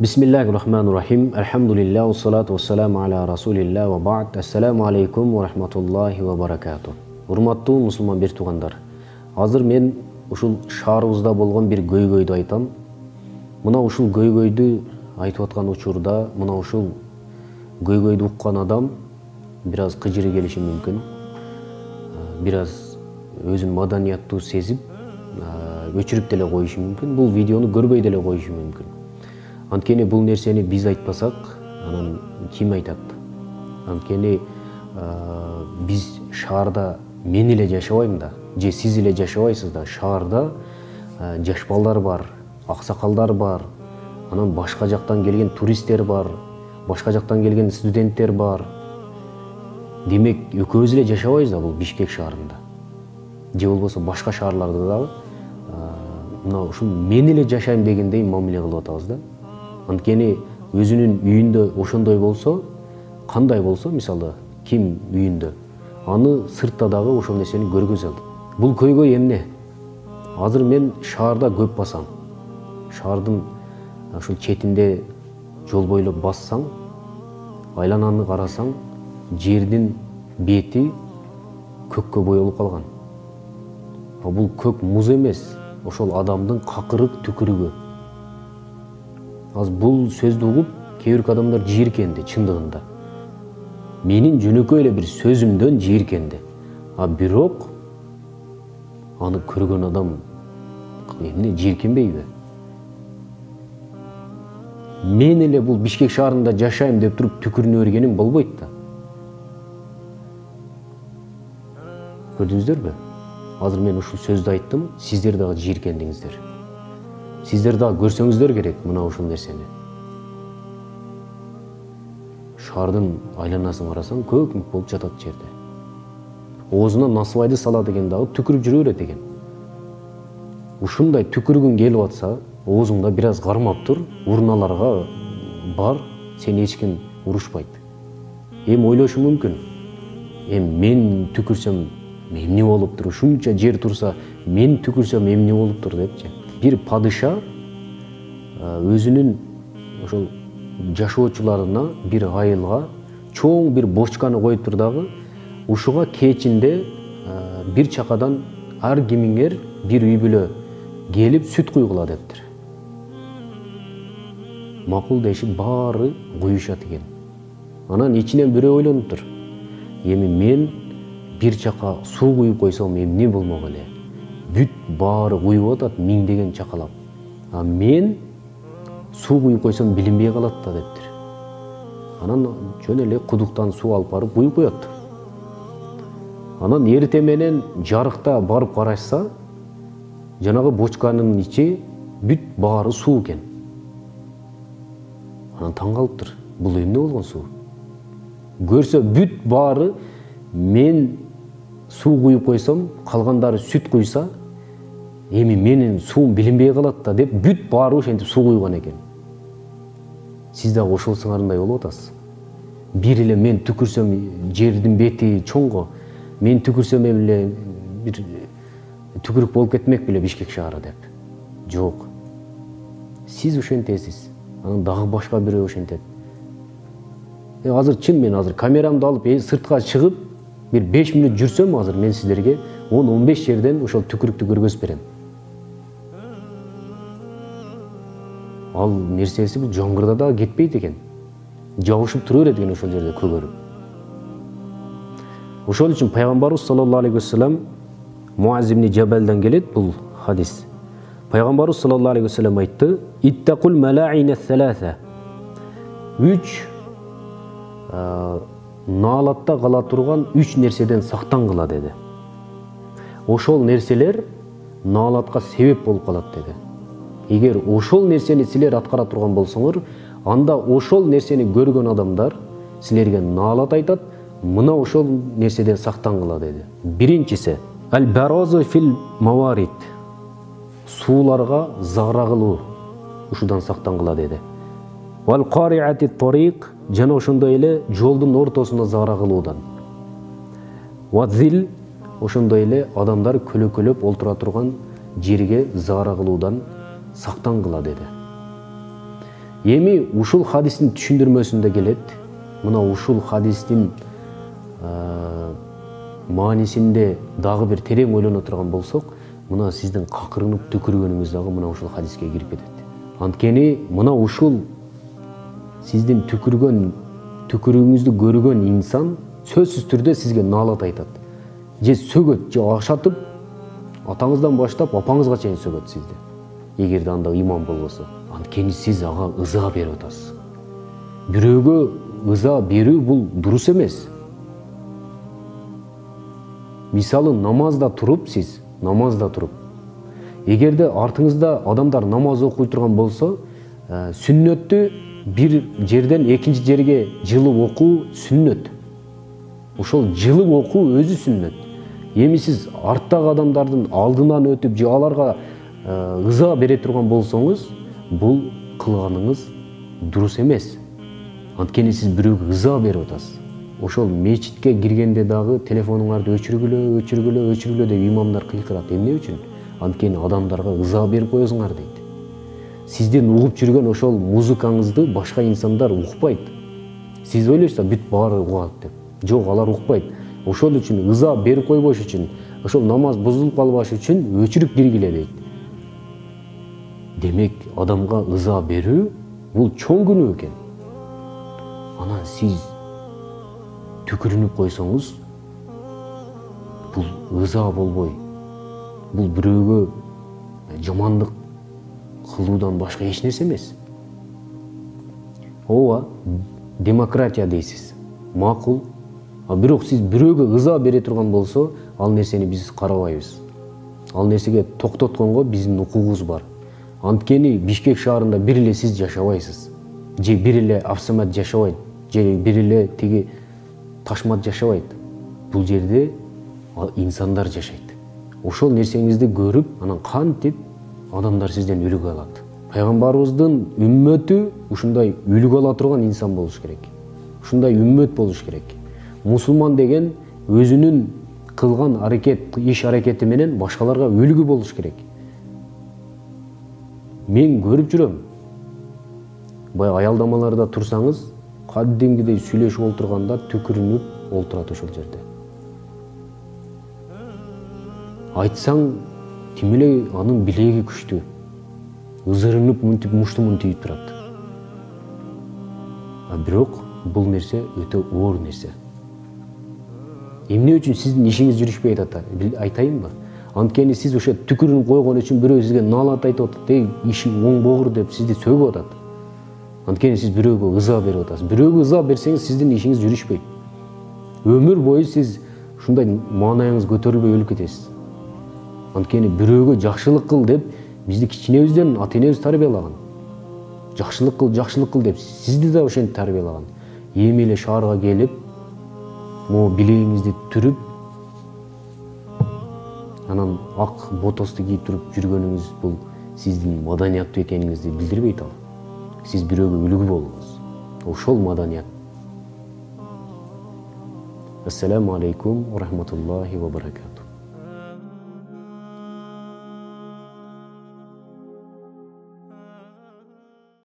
Bismillahirrahmanirrahim. Elhamdülillah ve salatu ve selamu ala Rasulillah ve ba'd. Esselamu aleykum ve rahmatullahi ve barakatuh. Urmattуу musulman bir tuğandar. Hazır men uşul şаарыбызda болгон bir көйгөйдү айтам. Мына ушул көйгөйдү айтып аткан учурда, мына ушул көйгөйдү уккан адам бир аз кыжыры келиши мүмкүн. Бир аз өзүн маданияттуу сезип, өчүрүп деле коюшу мүмкүн. Бул видеону көрбөй деле коюшу мүмкүн. Анткени бул нерсени биз айтпасак, анан ким айтат? Анткени биз шаарда мен эле жашабайм да, же сиз эле жашабайсыз да. Шаарда жаш балдар бар, аксакалдар бар, анан башка жактан келген туристтер бар, башка жактан келген студенттер бар. Демек, экөөбүз эле жашабайбыз да бул Бишкек шаарында. Же болбосо башка шаарларда дагы мына ушул мен эле жашайм дегендей мамиле кылып атабыз да. Анткени өзүнүн үйүндө ошондой болсо, кандай болсо, мисалы, ким үйүндө, аны сыртта дагы ошол нерсени көргөзө алат. Бул көйгөй эмне? Азыр мен шаарда көп басам. Шаардын ушул четинде жол бойлоп бассаң, айлананы карасаң, жердин бети көккө боелуп калган. Бул көк муз эмес, ошол адамдын какырык түкүрүгү. Бул сөздү угуп, кээ бир адамдар жийиркенди чындыгында. Менин жөнөкөй эле бир сөзүмдөн жийиркенди. Бирок аны көргөн адам эмне жийиркенбейби? Мен эле бул Бишкек шаарында жашайм деп туруп түкүрүнө бергеним болбойт да. Көрдүңүздөрбү? Азыр мен ушул сөздү айттым, сиздер дагы жийиркендиңиздер. Сиздер дагы көрсөңүздөр керек мына ушул нерсени. Шаардын айланасын карасаң, көк мүк болуп жатат жерде. Оозуна насыбайды сала деген дагы түкүрүп жүрө берет экен. Ушундай түкүргүң келип атса, оозуңда бир аз кармап тур, урналарга бар, сени эч ким урушпайт. Ойлошу мүмкүн. Мен түкүрсөм эмне болуптур? Ушунча жер турса, мен түкүрсөм эмне болуптур депчи. Bir padişah özünün ошол жашоочуларына bir айылга чоң bir бочканы коюп тур дагы, ушуга кечинде bir чакадан ар кимиңер bir үй бүлө келип сүт куйгула дептир. Макул дешип баары куюшат экен. Анан ичинен бирөө ойлонуптур. Мен bir чака суу куюп койсом эмне болмок эле? Бүт баары куюп атат, миңдеген чакалап. Мен суу куюп койсом билинбей калат да дептир. Анан жөн эле кудуктан суу алып барып куюп коет. Анан эртең менен жарыкта барып карашса, жанагы бочканын ичи бүт баары суу экен. Анан таң калыптыр. Бул эмне болгон суу? Көрсө бүт баары мен суу куюп койсом, калгандары сүт куйса, менин суум билинбей калат да деп бүт баары ошентип суу куйган экен. Сиз дагы ошол сыңарындай болуп атасыз. Бир эле мен түкүрсөм жердин бети чоңго, мен түкүрсөм эле бир түкүрүк болуп кетмек беле Бишкек шаары деп. Жок. Сиз ошентесиз. Анан дагы башка бирөө ошентет. Азыр чын мен азыр камерамды алып сыртка чыгып bir 5 minut жүрсөм азыр мен сиздерге 10-15 жерден ошол түкүрүктү көргөзүп берем. Ал нерсеси бул жаңгырда да кетпейт экен. Жабышып тура берет экен ошол жерде көгөрүп. Ошол үчүн пайгамбарыбыз саллаллаху алейхи вассалам Муаз ибн Жабалдан келет бул хадис. Пайгамбарыбыз саллаллаху алейхи вассалам айтты: "Иттакул малаина саласа." 3 наалатта кала турган 3 нерседен сактангыла деди. Ошол нерселер наалатка себеп болуп калат деди. Эгер ошол нерсени силер аткара турган болсоңор, анда ошол нерсени көргөн адамдар силерге наалат айтат, мына ошол нерседен сактангыла деди. Биринчиси аль-баразу фил маварид. Сууларга зара кылуу, ушудан сактангыла деди. Вал кариати тарик, жана ошондой эле жолдун ортосуна зара кылуудан. Вазил, ошондой эле адамдар көлөкөлөп олтура турган жерге зара кылуудан сактангыла деди. Эми ушул хадистин түшүндүрмөсүндө келет. Мына ушул хадистин маанисинде дагы бир терең ойлоно турган болсок, мына сиздин какырынып түкүргөнүңүз дагы мына ушул хадиске кирип кетет. Анткени мына ушул сиздин түкүрүңүздү көргөн инсан сөзсүз түрдө сизге наалат айтат. Же сөгөт, же ашатып, атаңыздан баштап апаңызга чейин сөгөт сизди. Эгерде анда иман болбосо, анткени сиз ага ыза берип атасыз. Бирөөгө ыза берүү бул дурус эмес. Мисалы намазда туруп, эгерде артыңызда адамдар намаз окуй турган болсо, сүннөттү бир жерден экинчи жерге жылып окуу сүннөт. Ошол жылып окуу өзү сүннөт. Эми сиз арттагы адамдардын алдынан өтүп, же аларга ыза бере турган болсоңуз, бул кылганыңыз дурус эмес. Анткени сиз бирөөгө ыза берип атасыз. Ошол мечитке киргенде дагы телефонуңарды өчүргүлө деп имамдар кыйкырат. Эмне үчүн? Анткени адамдарга ыза берип коесуңар дейт. Сиздин угуп жүргөн ошол музыкаңызды башка инсандар укпайт. Сиз ойлойсуз, бүт баары угат деп. Жок, алар укпайт. Ошол үчүн ыза берип койбош үчүн, ошол намаз бузулуп калбаш үчүн өчүрүп киргиле дейт. Демек, адамга ыза берүү бул чоң күнөө экен. Анан сиз түкүрүнүп койсоңуз, бул ыза болбой, бул бирөөгө жамандык кылуудан башка эч нерсе эмес. Ооба, демократия дейсиз. Макул. Бирок сиз бирөөгө ыза бере турган болсо, ал нерсени биз карабайбыз. Ал нерсеге токтотконго биздин укугубуз бар. Анткени Бишкек шаарында бир эле сиз жашабайсыз. Же бир эле Авсамат жашабайт, же бир эле тиги Ташмат жашабайт. Бул жерде инсандар жашайт. Ошол нерсеңизди көрүп, анан кантип адамдар сизден үлгү алат. Пайгамбарыбыздын үммөтү ушундай үлгү ала турган инсан болуш керек. Ушундай үммөт болуш керек. Мусулман деген өзүнүн кылган иш аракети менен башкаларга үлгү болуш керек. Мен көрүп жүрөм. Баягы аялдамаларда турсаңыз, кадимгидей сүйлөшүп олтурганда түкүрүнүп олтурат ошол жерде. Айтсаң, тим эле анын билеги күчтүү. Ызырынып, мынтип муштумун тийип турат. Бирок бул нерсе өтө оор нерсе. Эмне үчүн сиздин ишиңиз жүрүшпөй атат, айтайынбы? Анткени сиз ошо түкүрүнүп койгон үчүн бирөө сизге наалат айтып атат, ишиң оңбогур деп сизди сөгүп атат. Анткени сиз бирөөгө ыза берип атасыз. Бирөөгө ыза берсеңиз, сиздин ишиңиз жүрүшпөйт. Өмүр бою сиз ушундай маанайыңыз көтөрүлбөй өлүп кетесиз. Анткени бирөөгө жакшылык кыл деп бизди кичинебизден ата-энебиз тарбиялаган. Жакшылык кыл деп сизди да ошентип тарбиялаган. Эми эле шаарга келип, могу билегиңизди түрүп, анан ак ботосту кийип туруп жүргөнүңүз бул сиздин маданияттуу экениңизди билдирбейт ал. Сиз бирөөгө үлгү болуңуз. Ошол маданият. Ассаламу алейкум ва рахматуллахи ва баракатух.